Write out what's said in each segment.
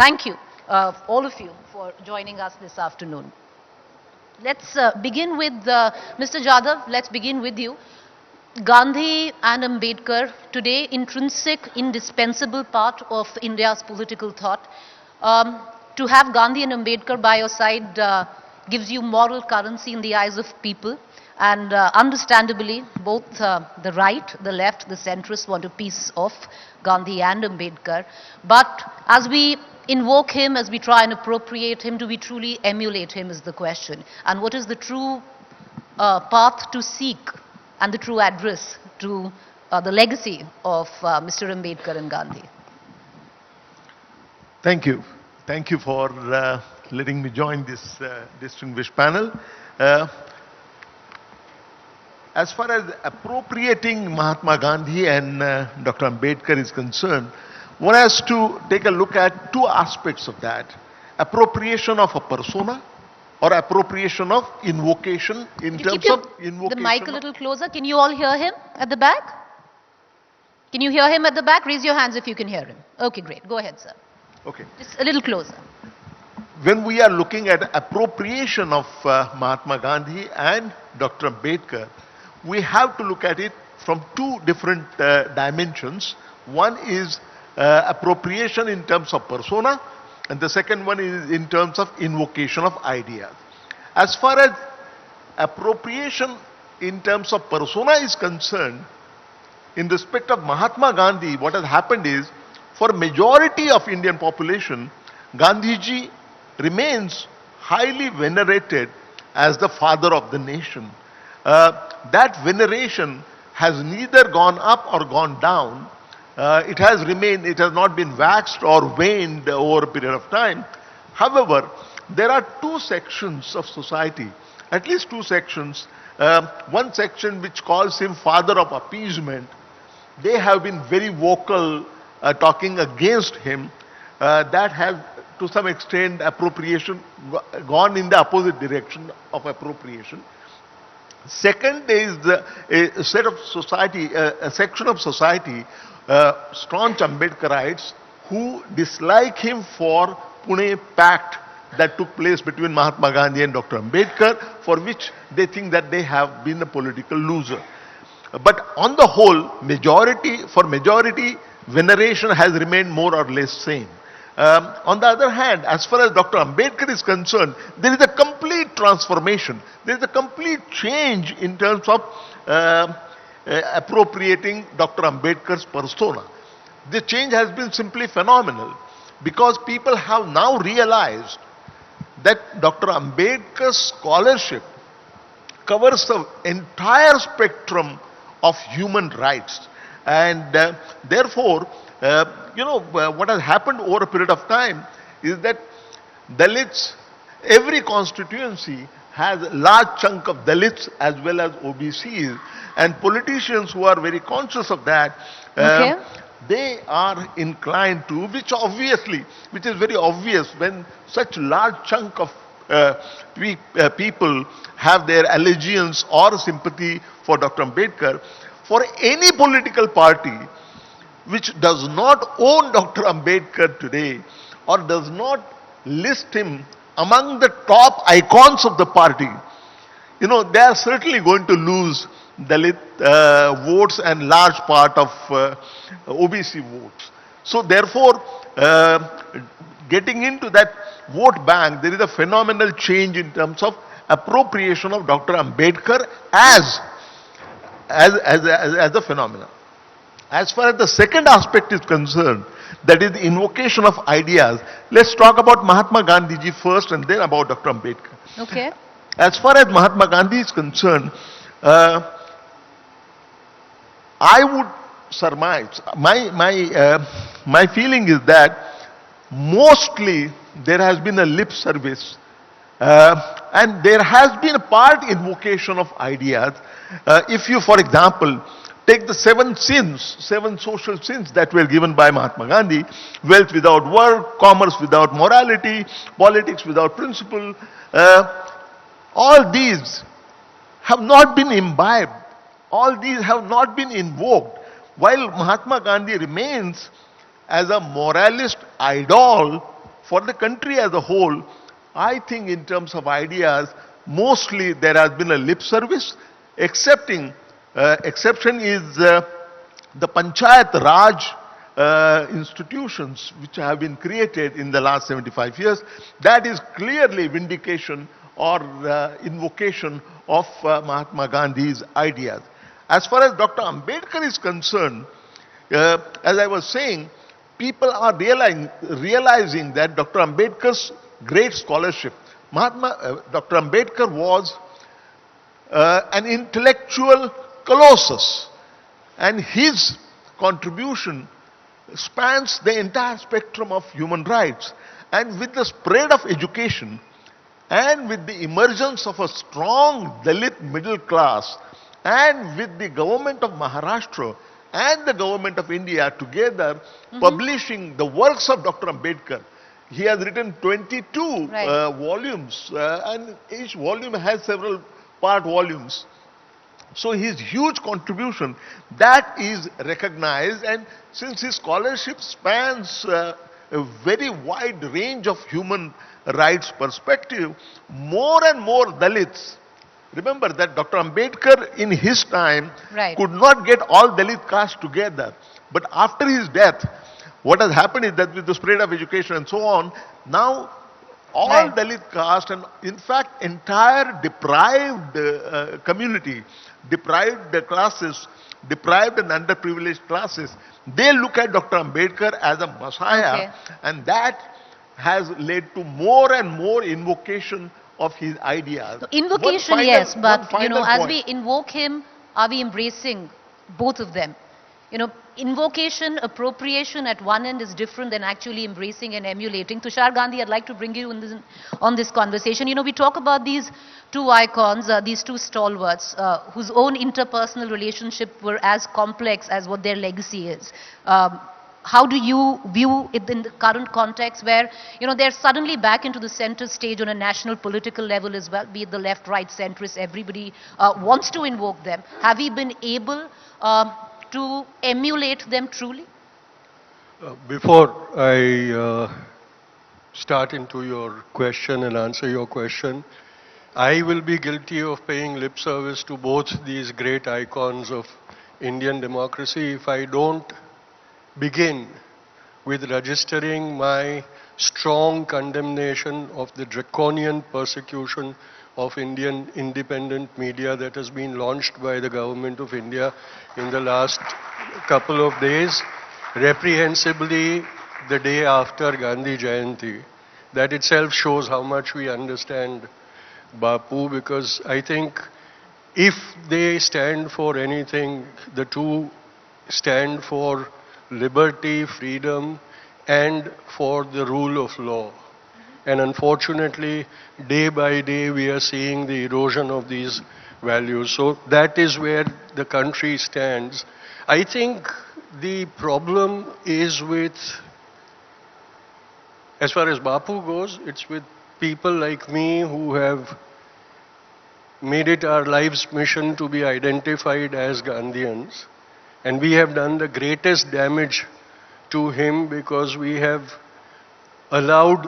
Thank you, all of you, for joining us this afternoon. Let's begin with Mr. Jadhav. Let's begin with you. Gandhi and Ambedkar, today intrinsic, indispensable part of India's political thought. To have Gandhi and Ambedkar by your side gives you moral currency in the eyes of people. And understandably, both the right, the left, the centrists want a piece of Gandhi and Ambedkar. But as we invoke him, as we try and appropriate him, do we truly emulate him is the question. And what is the true path to seek and the true address to the legacy of Mr. Ambedkar and Gandhi? Thank you. Thank you for letting me join this distinguished panel. As far as appropriating Mahatma Gandhi and Dr. Ambedkar is concerned, one has to take a look at two aspects of that. Appropriation of a persona or appropriation of invocation in terms of invocation. The mic a little closer. Can you all hear him at the back? Can you hear him at the back? Raise your hands if you can hear him. Okay, great. Go ahead, sir. Okay. Just a little closer. When we are looking at appropriation of Mahatma Gandhi and Dr. Ambedkar, we have to look at it from two different dimensions. One is appropriation in terms of persona, and the second one is in terms of invocation of ideas. As far as appropriation in terms of persona is concerned, in respect of Mahatma Gandhi, what has happened is, for majority of Indian population, Gandhiji remains highly venerated as the father of the nation. That veneration has neither gone up or gone down. It has remained, it has not been waxed or waned over a period of time. However, there are two sections of society, at least two sections. One section which calls him father of appeasement. They have been very vocal talking against him. That has to some extent appropriation gone in the opposite direction of appropriation. Second is a set of society, a section of society, staunch Ambedkarites who dislike him for Pune Pact that took place between Mahatma Gandhi and Dr. Ambedkar, for which they think that they have been a political loser. But on the whole, for majority, veneration has remained more or less same. On the other hand, as far as Dr. Ambedkar is concerned, there is a complete transformation. There is a complete change in terms of appropriating Dr. Ambedkar's persona. The change has been simply phenomenal because people have now realized that Dr. Ambedkar's scholarship covers the entire spectrum of human rights. And therefore, what has happened over a period of time is that Dalits, every constituency has a large chunk of Dalits as well as OBCs, and politicians who are very conscious of that, they are inclined to, which is very obvious when such large chunk of people have their allegiance or sympathy for Dr. Ambedkar. For any political party which does not own Dr. Ambedkar today or does not list him among the top icons of the party, they are certainly going to lose Dalit votes and large part of OBC votes. So therefore, getting into that vote bank, there is a phenomenal change in terms of appropriation of Dr. Ambedkar as a phenomenon. As far as the second aspect is concerned, that is the invocation of ideas, let's talk about Mahatma Gandhiji first and then about Dr. Ambedkar. Okay. As far as Mahatma Gandhi is concerned, I would surmise, my feeling is that mostly there has been a lip service and there has been a part invocation of ideas. If you, for example, take the seven social sins that were given by Mahatma Gandhi: wealth without work, commerce without morality, politics without principle. All these have not been imbibed. All these have not been invoked. While Mahatma Gandhi remains as a moralist idol for the country as a whole, I think in terms of ideas, mostly there has been a lip service, exception is the Panchayat Raj institutions which have been created in the last 75 years. That is clearly vindication or invocation of Mahatma Gandhi's ideas. As far as Dr. Ambedkar is concerned, as I was saying, people are realizing that Dr. Ambedkar's great scholarship, Dr. Ambedkar was an intellectual colossus, and his contribution spans the entire spectrum of human rights. And with the spread of education and with the emergence of a strong Dalit middle class, and with the government of Maharashtra and the government of India together publishing the works of Dr. Ambedkar, he has written 22 volumes, and each volume has several part volumes. So his huge contribution, that is recognized, and since his scholarship spans a very wide range of human rights perspective, more and more Dalits, remember that Dr. Ambedkar in his time could not get all Dalit castes together, but after his death, what has happened is that with the spread of education and so on, now all Dalit caste and in fact entire deprived community, deprived classes, deprived and underprivileged classes, they look at Dr. Ambedkar as a messiah, and that has led to more and more invocation of his ideas. So invocation, yes, but as we invoke him, are we embracing both of them? Invocation, appropriation at one end is different than actually embracing and emulating. Tushar Gandhi, I'd like to bring you on this conversation. We talk about these two icons, these two stalwarts, whose own interpersonal relationship were as complex as what their legacy is. How do you view it in the current context where, they're suddenly back into the center stage on a national political level as well, be it the left, right, centrist, everybody wants to invoke them. Have we been able to emulate them truly? Before I start into your question and answer your question, I will be guilty of paying lip service to both these great icons of Indian democracy if I don't begin with registering my strong condemnation of the draconian persecution of Indian independent media that has been launched by the government of India in the last couple of days, reprehensibly the day after Gandhi Jayanti. That itself shows how much we understand Bapu, because I think if they stand for anything, the two stand for liberty, freedom, and for the rule of law. And unfortunately, day by day, we are seeing the erosion of these values. So that is where the country stands. I think the problem is with, as far as Bapu goes, it's with people like me who have made it our life's mission to be identified as Gandhians. And we have done the greatest damage to him because we have allowed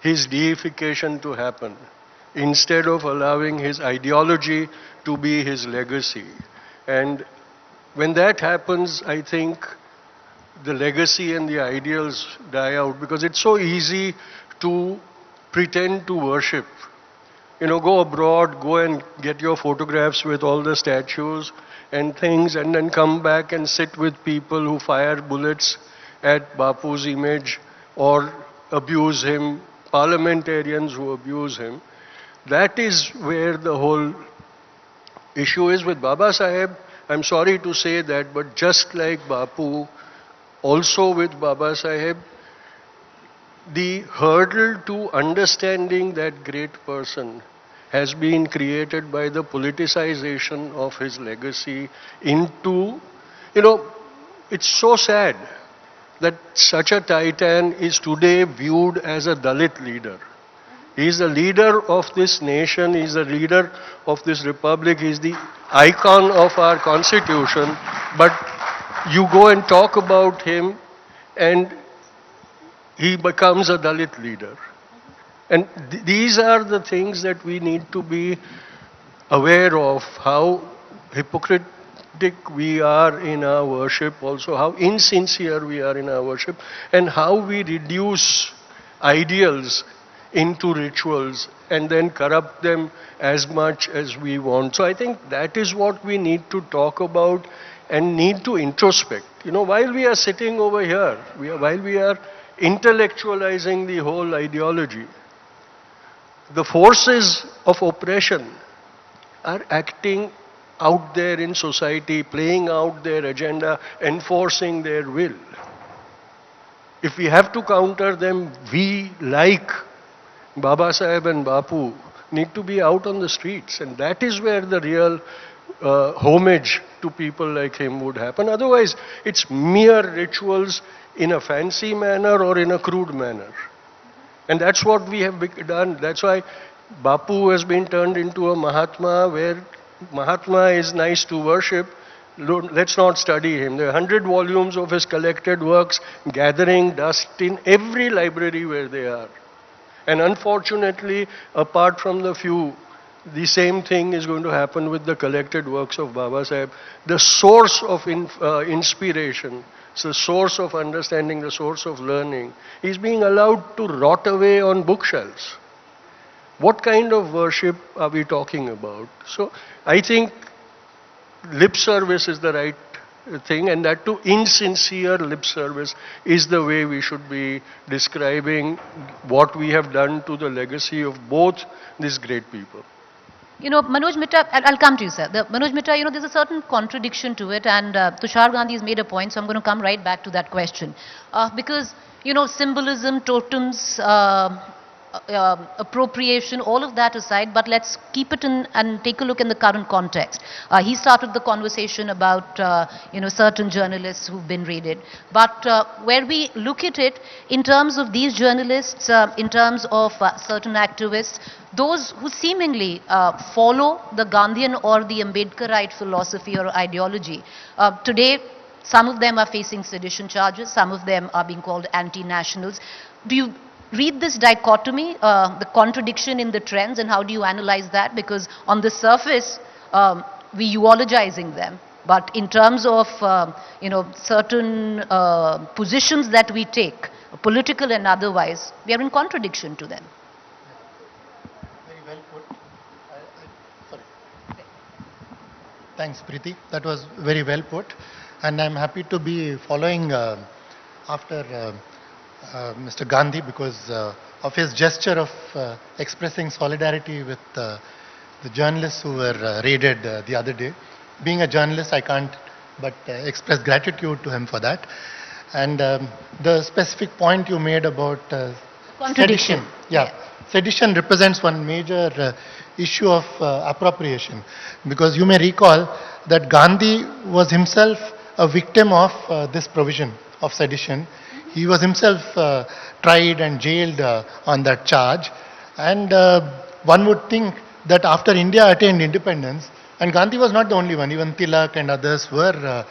his deification to happen instead of allowing his ideology to be his legacy. And when that happens, I think the legacy and the ideals die out, because it's so easy to pretend to worship. Go abroad, go and get your photographs with all the statues and things, and then come back and sit with people who fire bullets at Bapu's image or abuse him, parliamentarians who abuse him. That is where the whole issue is with Baba Saheb. I'm sorry to say that, but just like Bapu, also with Baba Saheb, the hurdle to understanding that great person has been created by the politicization of his legacy into, it's so sad that such a titan is today viewed as a Dalit leader. He is the leader of this nation, he is the leader of this republic, he is the icon of our constitution, but you go and talk about him and he becomes a Dalit leader. And these are the things that we need to be aware of, how hypocritic we are in our worship, also how insincere we are in our worship, and how we reduce ideals into rituals and then corrupt them as much as we want. So I think that is what we need to talk about and need to introspect. You know, while we are sitting over here, while we are intellectualizing the whole ideology, the forces of oppression are acting out there in society, playing out their agenda, enforcing their will. If we have to counter them, we, like Baba Saheb and Bapu, need to be out on the streets. And that is where the real homage to people like him would happen. Otherwise, it's mere rituals in a fancy manner or in a crude manner. And that's what we have done. That's why Bapu has been turned into a Mahatma, where Mahatma is nice to worship. Let's not study him. There are 100 volumes of his collected works gathering dust in every library where they are. And unfortunately, apart from the few, the same thing is going to happen with the collected works of Baba Saheb. The source of inspiration, the source of understanding, the source of learning, is being allowed to rot away on bookshelves. What kind of worship are we talking about? So I think lip service is the right thing, and that too insincere lip service is the way we should be describing what we have done to the legacy of both these great people. You know, Manoj, Mitta, I'll come to you, sir. Manoj, Mitta, you know, there's a certain contradiction to it, and Tushar Gandhi has made a point, so I'm going to come right back to that question. Because, you know, symbolism, totems, appropriation, all of that aside, but let's keep it in and take a look in the current context. He started the conversation about, you know, certain journalists who've been raided. But where we look at it in terms of these journalists, in terms of certain activists, those who seemingly follow the Gandhian or the Ambedkarite philosophy or ideology, today some of them are facing sedition charges, some of them are being called anti-nationals. Do you read this dichotomy, the contradiction in the trends, and how do you analyze that? Because on the surface, we eulogizing them, but in terms of you know, certain positions that we take, political and otherwise, we are in contradiction to them. Very well put. Sorry. Thanks, Preeti. That was very well put, and I'm happy to be following after Mr. Gandhi, because of his gesture of expressing solidarity with the journalists who were raided the other day. Being a journalist, I can't but express gratitude to him for that. And the specific point you made about Contradiction. sedition. Yeah. Sedition represents one major issue of appropriation, because you may recall that Gandhi was himself a victim of this provision of sedition. He was himself tried and jailed on that charge. And one would think that after India attained independence, and Gandhi was not the only one, even Tilak and others were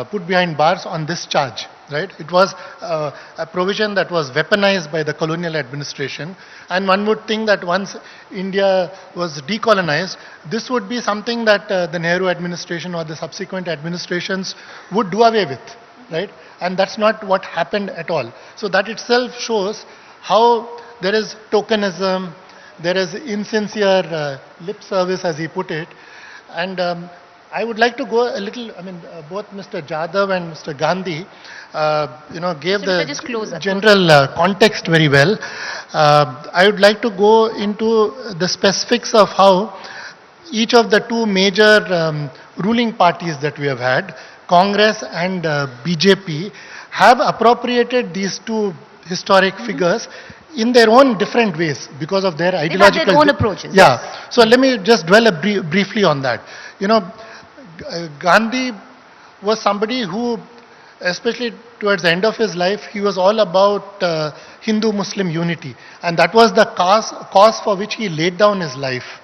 put behind bars on this charge. Right? It was a provision that was weaponized by the colonial administration. And one would think that once India was decolonized, this would be something that the Nehru administration or the subsequent administrations would do away with. Right? And that's not what happened at all. So that itself shows how there is tokenism, there is insincere lip service, as he put it. And I would like to go a little, both Mr. Jadhav and Mr. Gandhi, gave the general context very well. I would like to go into the specifics of how each of the two major ruling parties that we have had, Congress and BJP, have appropriated these two historic figures in their own different ways because of their ideological... They have their own approaches. Yeah. Yes. So let me just dwell briefly on that. You know, Gandhi was somebody who, especially towards the end of his life, he was all about Hindu-Muslim unity. And that was the cause for which he laid down his life.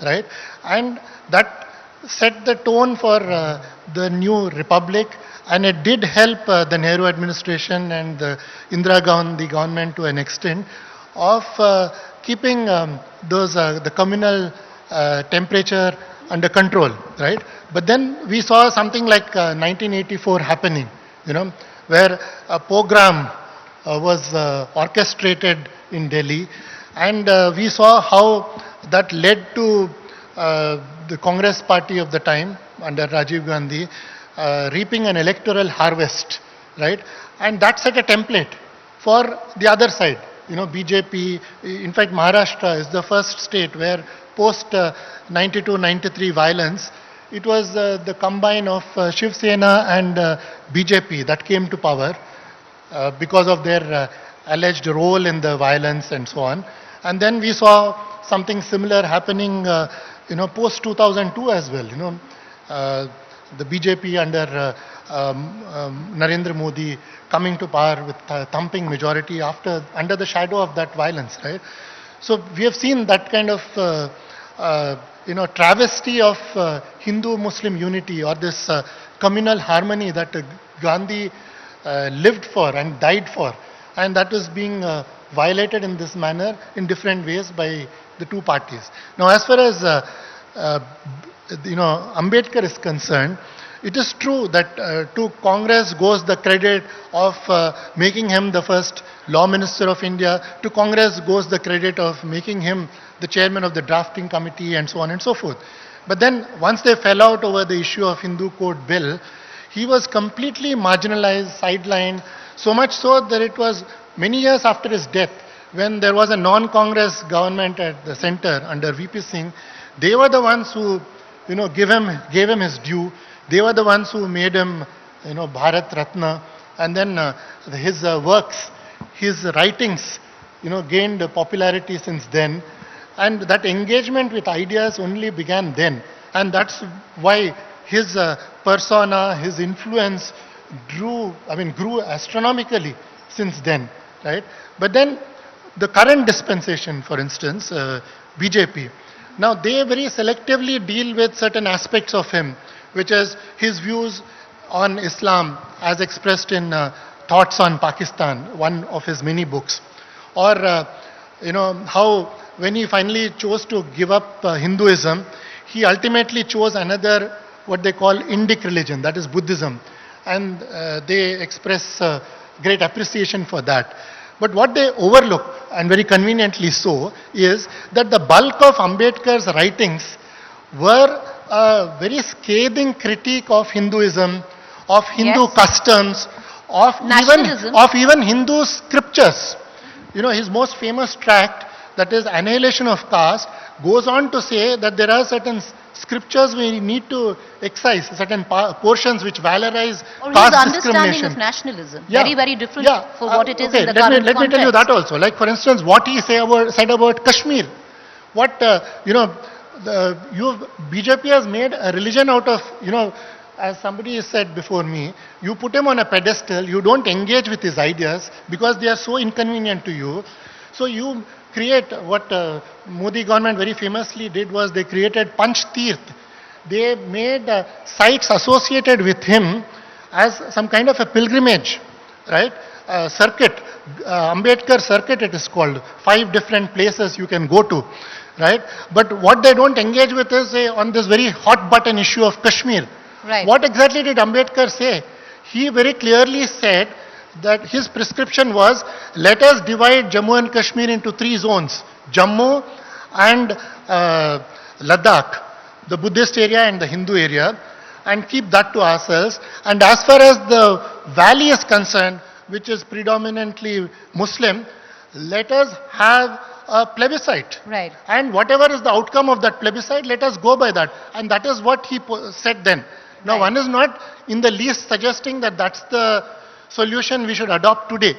Right? And that set the tone for the new republic, and it did help the Nehru administration and the Indira Gandhi government to an extent of keeping the communal temperature under control, right? But then we saw something like 1984 happening, where a pogrom was orchestrated in Delhi, and we saw how that led to the Congress party of the time under Rajiv Gandhi reaping an electoral harvest, right? And that set a template for the other side. BJP, in fact, Maharashtra is the first state where post 92-93 violence, it was the combine of Shiv Sena and BJP that came to power because of their alleged role in the violence and so on. And then we saw something similar happening, post 2002 as well. The BJP under Narendra Modi coming to power with a thumping majority under the shadow of that violence, right? So we have seen that kind of travesty of Hindu-Muslim unity, or this communal harmony that Gandhi lived for and died for, and that is being violated in this manner in different ways by the two parties. Now, as far as Ambedkar is concerned, it is true that to Congress goes the credit of making him the first law minister of India. To Congress goes the credit of making him the chairman of the drafting committee and so on and so forth. But then once they fell out over the issue of Hindu Code Bill, he was completely marginalized, sidelined, so much so that it was many years after his death, when there was a non-Congress government at the center under VP Singh, they were the ones who gave him his due. They were the ones who made him, Bharat Ratna, and then his works, his writings, gained popularity since then, and that engagement with ideas only began then, and that's why his persona, his influence grew astronomically since then, right? But then the current dispensation, for instance, BJP, now they very selectively deal with certain aspects of him, which is his views on Islam as expressed in Thoughts on Pakistan, one of his many books. Or, how when he finally chose to give up Hinduism, he ultimately chose another, what they call Indic religion, that is Buddhism. And they express great appreciation for that. But what they overlook, and very conveniently so, is that the bulk of Ambedkar's writings were a very scathing critique of Hinduism, of Hindu customs, of even Hindu scriptures. His most famous tract, that is Annihilation of Caste, goes on to say that there are certain scriptures we need to excise, certain portions which valorize or caste his discrimination. understanding of nationalism, very, very different for what it is in the let current me tell you context. that also. Like, for instance, what he said about Kashmir. What, BJP has made a religion out of, as somebody said before me, you put him on a pedestal, you don't engage with his ideas because they are so inconvenient to you. So you create what Modi government very famously did was they created Panch Tirth. They made sites associated with him as some kind of a pilgrimage, right? Circuit, Ambedkar circuit it is called. 5 different places you can go to, right? But what they don't engage with is on this very hot button issue of Kashmir. Right. What exactly did Ambedkar say? He very clearly said that his prescription was, let us divide Jammu and Kashmir into 3 zones, Jammu and Ladakh, the Buddhist area and the Hindu area, and keep that to ourselves. And as far as the valley is concerned, which is predominantly Muslim, let us have a plebiscite. Right. And whatever is the outcome of that plebiscite, let us go by that. And that is what he said then. Now, Right. one is not in the least suggesting that that's the solution we should adopt today.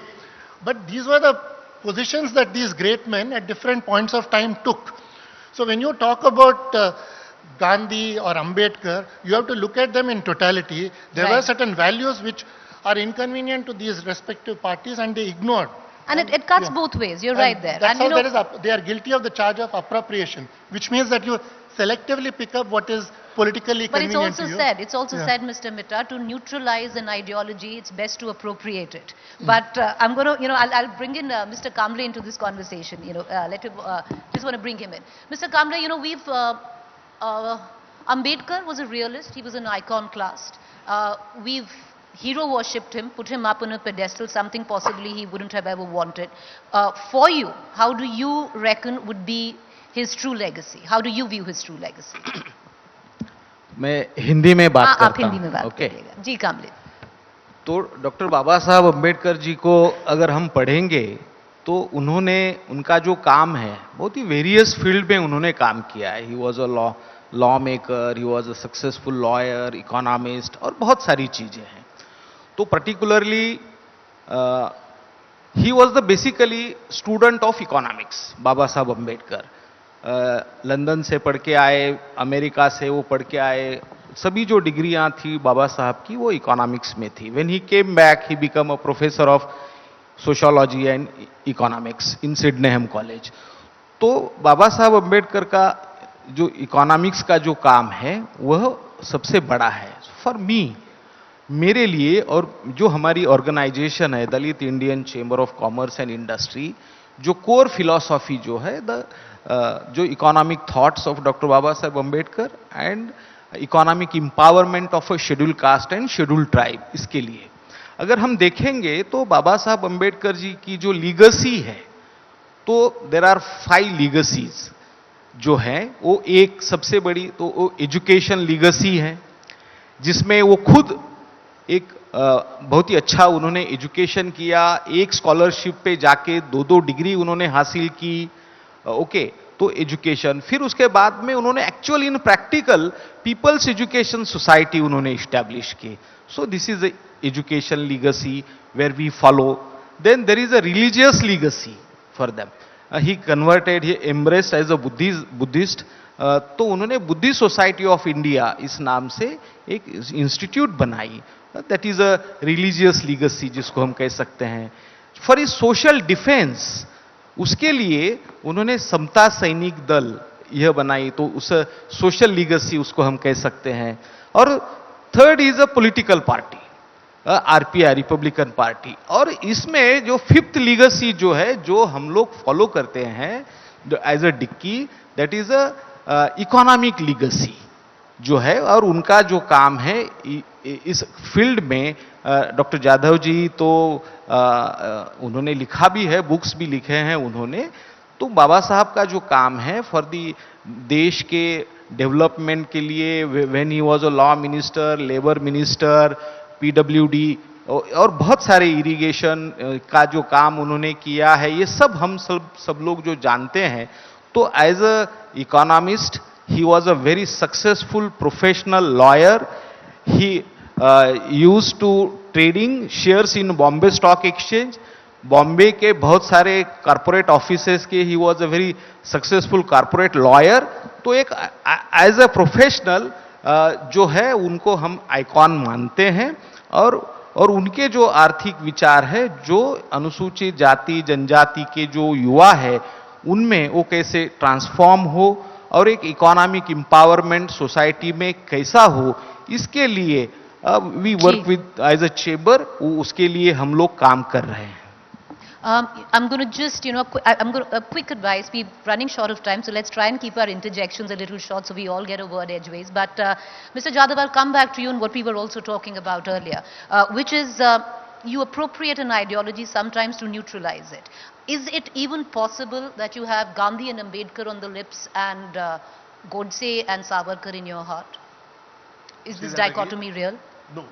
But these were the positions that these great men at different points of time took. So when you talk about Gandhi or Ambedkar, you have to look at them in totality. There were Right. certain values which are inconvenient to these respective parties and they ignored. And it cuts Yeah. both ways. You're And right there. That's And how they are guilty of the charge of appropriation, which means that you selectively pick up what is politically but it's convenient also to you. said, it's also Yeah. said, Mr. Mitta, to neutralize an ideology, it's best to appropriate it. But I'm going to, I'll bring in Mr. Kamble into this conversation. Let him, just want to bring him in. Mr. Kamble, Ambedkar was a realist. He was an iconoclast. We've hero worshipped him, put him up on a pedestal, something possibly he wouldn't have ever wanted. For you, how do you reckon would be his true legacy? How do you view his true legacy? मैं हिंदी में बात आप करता हिंदी में हूँ बात okay करिएगा जी कामले तो डॉक्टर बाबा साहब अम्बेडकर जी को अगर हम पढ़ेंगे तो उन्होंने उनका जो काम है बहुत ही वेरियस फील्ड में उन्होंने काम किया है he was a law maker he was a successful lawyer economist और बहुत सारी चीजें हैं तो particularly he was the basically student of economics Baba Saheb Ambedkar London से पढ़ के आए अमेरिका से वो पढ़ के आए सभी जो डिग्रियां थी बाबा साहब की वो इकोनॉमिक्स में थी when he came back he become a professor of sociology and economics in Sydenham college तो बाबा साहब अम्बेडकर का जो इकोनॉमिक्स का जो काम है वह सबसे बड़ा है फॉर मी मेरे लिए और जो हमारी ऑर्गेनाइजेशन है Dalit Indian chamber of commerce and industry जो कोर फिलॉसफी जो है जो economic thoughts of doctor Baba Saheb Ambedkar and economic empowerment of a schedule caste and schedule tribe इसके लिए अगर हम देखेंगे तो बाबा साहब अम्बेडकर जी की जो लीगेसी है तो देर आर 5 लीगेसीज जो है वो एक सबसे बड़ी तो वो एजुकेशन लीगेसी है जिसमें वो खुद एक बहुत ही अच्छा उन्होंने एजुकेशन किया एक स्कॉलरशिप पे जाके 2 डिग्री उन्होंने हासिल की ओके तो एजुकेशन फिर उसके बाद में उन्होंने actual in practical peoples education society उन्होंने इस्टेब्लिश की so this is education legacy where we follow then there is a religious legacy for them he converted he embraced as a Buddhist तो उन्होंने Buddhist society of India इस नाम से एक institute बनाई that is a religious legacy जिसको हम कह सकते हैं फॉर इज सोशल डिफेंस उसके लिए उन्होंने समता सैनिक दल यह बनाई तो उस सोशल लीगेसी उसको हम कह सकते हैं और third is a political party RPI Republican party और इसमें जो 5th लीगेसी जो है जो हम लोग फॉलो करते हैं as a DICCI that is a economic legacy जो है और उनका जो काम है इस फील्ड में डॉक्टर जाधव जी तो उन्होंने लिखा भी है बुक्स भी लिखे हैं उन्होंने तो बाबा साहब का जो काम है फॉर दी देश के डेवलपमेंट के लिए when he was a law minister labour minister PWD और बहुत सारे इरिगेशन का जो काम उन्होंने किया है ये सब हम सब लोग जो जानते हैं तो as a economist he was a very successful professional lawyer he used to trading shares in Bombay Stock Exchange Bombay के बहुत सारे कॉर्पोरेट ऑफिसेस के ही was a very successful corporate lawyer तो एक एज अ प्रोफेशनल जो है उनको हम आइकॉन मानते हैं और उनके जो आर्थिक विचार है जो अनुसूचित जाति जनजाति के जो युवा है उनमें वो कैसे ट्रांसफॉर्म हो और एक इकोनॉमिक एम्पावरमेंट सोसाइटी में कैसा हो इसके लिए we work with as a chamber उसके लिए हम लोग काम कर रहे हैं I'm going to just, I'm going to, a quick advice. We're running short of time, so let's try and keep our interjections a little short so we all get a word edgeways. But Mr. Jadhav, I'll come back to you on what we were also talking about earlier, which is you appropriate an ideology sometimes to neutralize it. Is it even possible that you have Gandhi and Ambedkar on the lips and Godse and Savarkar in your heart? Is this dichotomy real? No.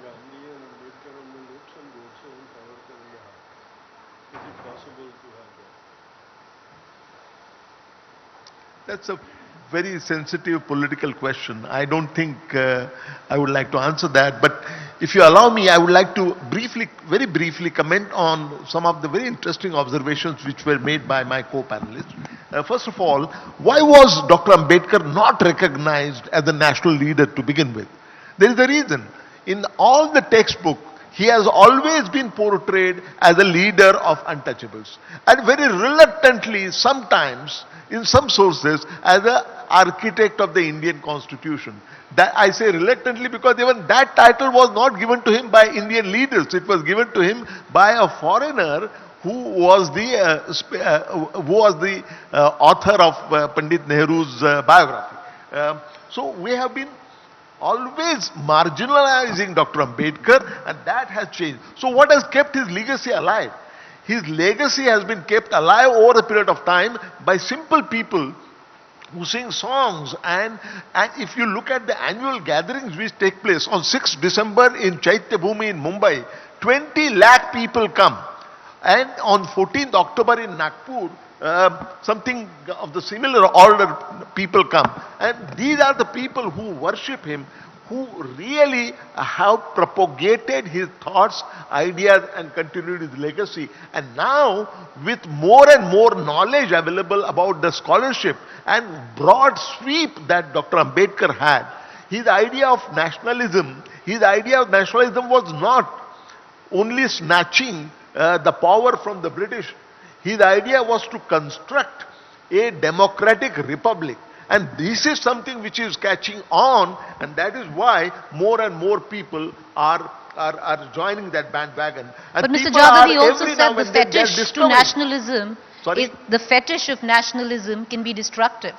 That's a very sensitive political question. I don't think I would like to answer that. But if you allow me, I would like to very briefly comment on some of the very interesting observations which were made by my co-panelists. First of all, why was Dr. Ambedkar not recognized as a national leader to begin with? There is a reason. In all the textbook, he has always been portrayed as a leader of untouchables, and very reluctantly sometimes in some sources as the architect of the Indian constitution. That I say reluctantly because even that title was not given to him by Indian leaders. It was given to him by a foreigner who was the author of Pandit Nehru's biography. So we have been always marginalizing Dr. Ambedkar, and that has changed. So what has kept his legacy alive? His legacy has been kept alive over a period of time by simple people who sing songs, and if you look at the annual gatherings which take place on 6th December in Chaitya Bhumi in Mumbai, 20 lakh people come. And on 14th October in Nagpur, something of the similar order people come. And these are the people who worship him, who really have propagated his thoughts, ideas, and continued his legacy. And now, with more and more knowledge available about the scholarship and broad sweep that Dr. Ambedkar had, his idea of nationalism was not only snatching the power from the British. His idea was to construct a democratic republic. And this is something which is catching on, and that is why more and more people are joining that bandwagon. And But Mr. people Jadhav, are he also every said now the and then they're fetish to discovering. nationalism, Sorry? the fetish of nationalism can be destructive.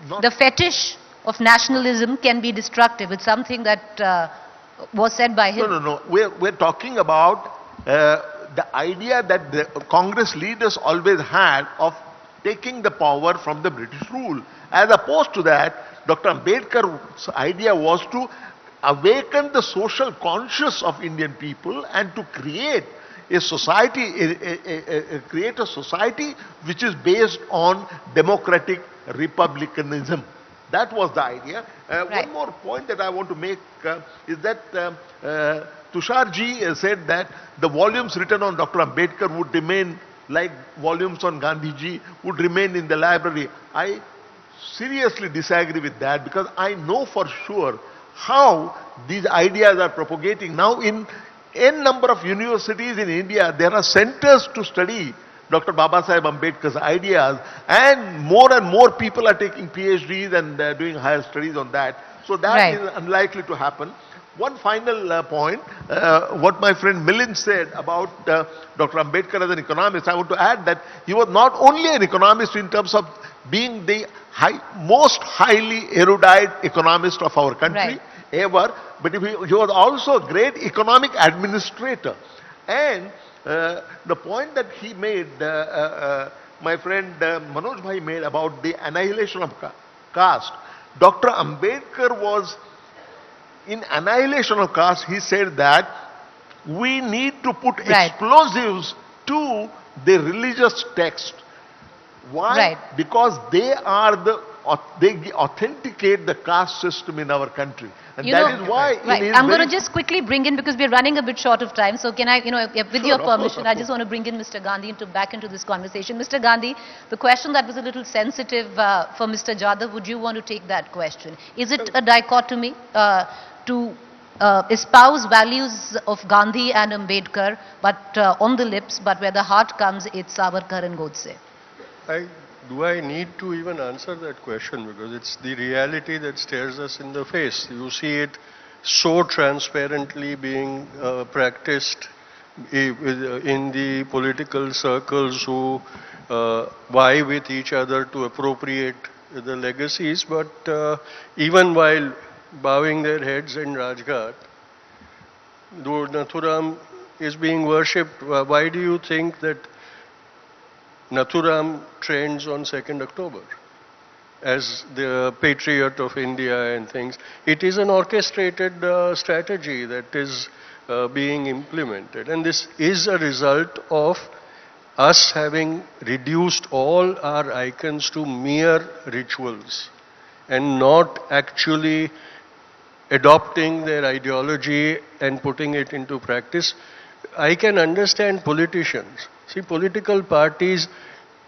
Not- The fetish of nationalism can be destructive. It's something that was said by him. No. We're talking about the idea that the Congress leaders always had of taking the power from the British rule. As opposed to that, Dr. Ambedkar's idea was to awaken the social conscience of Indian people and to create a society, create a society which is based on democratic republicanism. That was the idea. Right. One more point that I want to make is that Tushar ji said that the volumes written on Dr. Ambedkar would remain like volumes on Gandhi ji would remain in the library. I seriously disagree with that because I know for sure how these ideas are propagating. Now in n number of universities in India, there are centers to study Dr. Babasaheb Ambedkar's ideas, and more people are taking PhDs and doing higher studies on that. So that is unlikely to happen. One final point, what my friend Milind said about Dr. Ambedkar as an economist, I want to add that he was not only an economist in terms of being the most highly erudite economist of our country ever, but he was also a great economic administrator. And the point that he made, my friend Manoj bhai made about the annihilation of caste, Dr. Ambedkar was, in annihilation of caste, he said that we need to put explosives to the religious text. Why? Because they authenticate the caste system in our country. And that is why I'm going to just quickly bring in, because we're running a bit short of time, so can I, with your permission, I just want to bring in Mr. Gandhi back into this conversation. Mr. Gandhi, the question that was a little sensitive for Mr. Jadhav, would you want to take that question? Is it a dichotomy to espouse values of Gandhi and Ambedkar, but on the lips, but where the heart comes, it's Savarkar and Godse? Do I need to even answer that question? Because it's the reality that stares us in the face. You see it so transparently being practiced in the political circles who vie with each other to appropriate the legacies, but even while bowing their heads in Rajghat, though Nathuram is being worshipped, why do you think that Nathuram trends on 2nd October as the patriot of India and things? It is an orchestrated strategy that is being implemented, and this is a result of us having reduced all our icons to mere rituals and not actually adopting their ideology and putting it into practice. I can understand politicians. See, political parties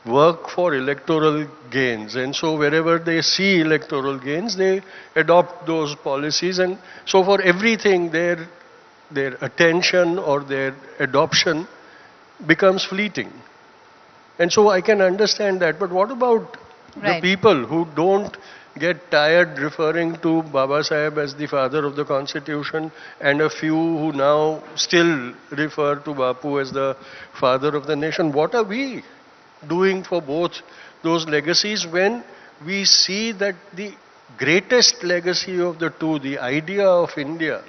work for electoral gains. And so wherever they see electoral gains, they adopt those policies. And so for everything, their attention or their adoption becomes fleeting. And so I can understand that. But what about the people who don't get tired referring to Baba Saheb as the father of the Constitution, and a few who now still refer to Bapu as the father of the nation? What are we doing for both those legacies when we see that the greatest legacy of the two, the idea of India,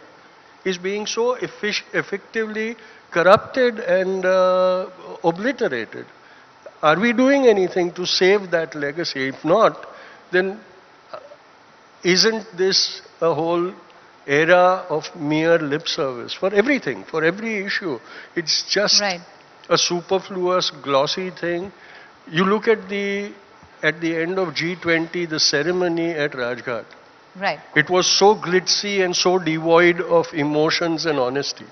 is being so effectively corrupted and obliterated? Are we doing anything to save that legacy? If not, then isn't this a whole era of mere lip service for everything, for every issue? It's just a superfluous, glossy thing. You look at the end of G20, the ceremony at Rajghat. Right. It was so glitzy and so devoid of emotions and honesty.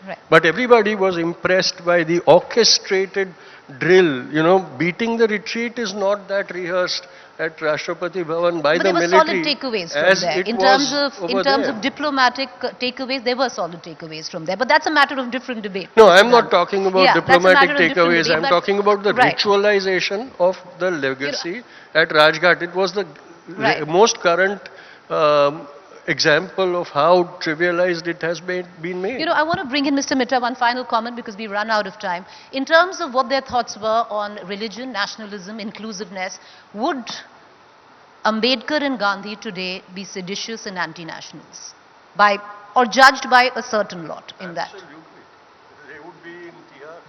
Right. But everybody was impressed by the orchestrated drill. You know, beating the retreat is not that rehearsed at Rashtrapati Bhavan by But the there were military. solid takeaways from as there. it In was terms over of diplomatic takeaways, there were solid takeaways from there. But that's a matter of different debate. No, I'm not talking about Yeah, that's a diplomatic matter of different takeaways. debate, I'm but- talking about the Right. ritualization of the legacy at Rajghat. It was the Right. most current example of how trivialized it has been made. You know, I want to bring in Mr. Mitta, one final comment because we run out of time. In terms of what their thoughts were on religion, nationalism, inclusiveness, would Ambedkar and Gandhi today be seditious and anti-nationals? Or judged by a certain lot in that? Absolutely. They would be in TR.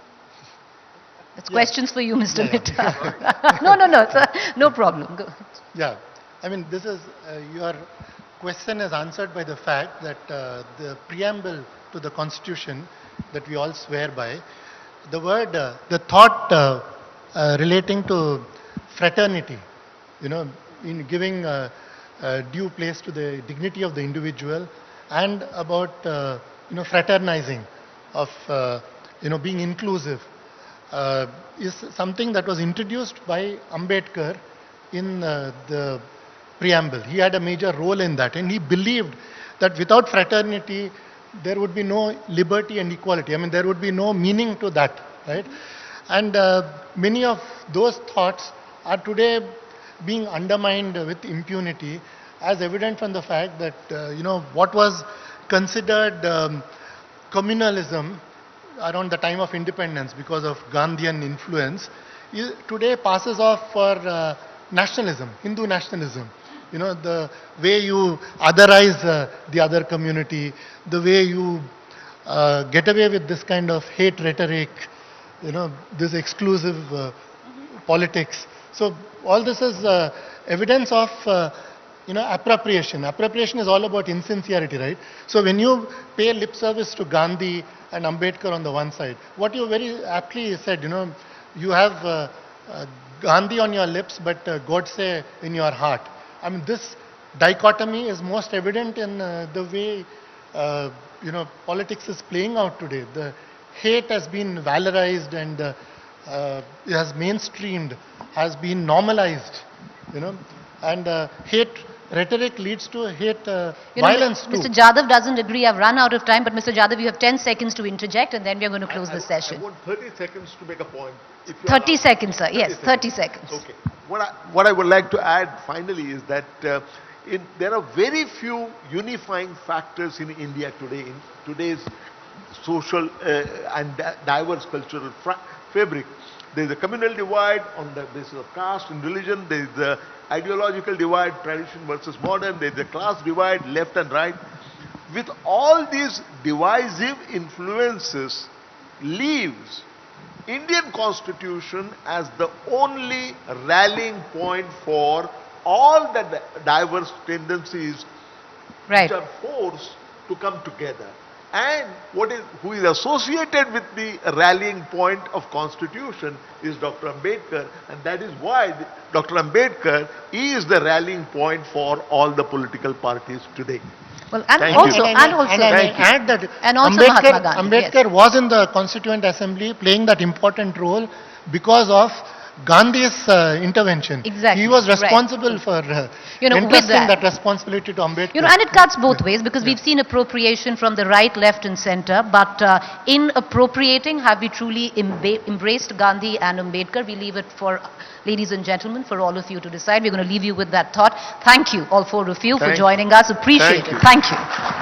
It's questions for you, Mr. Mitta. No, sir. No problem. Go. Yeah, I mean, this is your question is answered by the fact that the preamble to the Constitution that we all swear by, the word, the thought relating to fraternity, you know, in giving due place to the dignity of the individual, and about fraternizing, of being inclusive, is something that was introduced by Ambedkar in the preamble. He had a major role in that, and he believed that without fraternity there would be no liberty and equality. I mean, there would be no meaning to that, right? And many of those thoughts are today being undermined with impunity, as evident from the fact that what was considered communalism around the time of independence because of Gandhian influence today passes off for nationalism, Hindu nationalism. You know, the way you otherize the other community, the way you get away with this kind of hate rhetoric, this exclusive politics. So all this is evidence of appropriation. Appropriation is all about insincerity, right? So when you pay lip service to Gandhi and Ambedkar on the one side, what you very aptly said, you have Gandhi on your lips, but Godse in your heart. I mean, this dichotomy is most evident in the way, politics is playing out today. The hate has been valorized and has mainstreamed, has been normalized, and hate rhetoric leads to hate violence too. Mr. Jadhav doesn't agree. I've run out of time, but Mr. Jadhav, you have 10 seconds to interject, and then we are going to close the session. I want 30 seconds to make a point. If you 30 allow. seconds, sir. Yes, 30 seconds. Okay. What I would like to add finally is that there are very few unifying factors in India today, in today's social and diverse cultural fabric. There is a communal divide on the basis of caste and religion. There is the ideological divide, tradition versus modern. There is the class divide, left and right. With all these divisive influences, leaves Indian Constitution as the only rallying point for all the diverse tendencies which are forced to come together. And who is associated with the rallying point of Constitution is Dr. Ambedkar, and that is why Dr. Ambedkar is the rallying point for all the political parties today. Well, and Thank also, you. and also, And I add that and also Mahatma Gandhi, Ambedkar was in the Constituent Assembly playing that important role because of Gandhi's intervention. Exactly, He was right. responsible for With entrusting that. that responsibility to Ambedkar. And it cuts both ways because we've seen appropriation from the right, left and center. But in appropriating, have we truly embraced Gandhi and Ambedkar? We leave it for, ladies and gentlemen, for all of you to decide. We're going to leave you with that thought. Thank you, all four of you, for Thank- joining us. Appreciate Thank it. you. Thank you.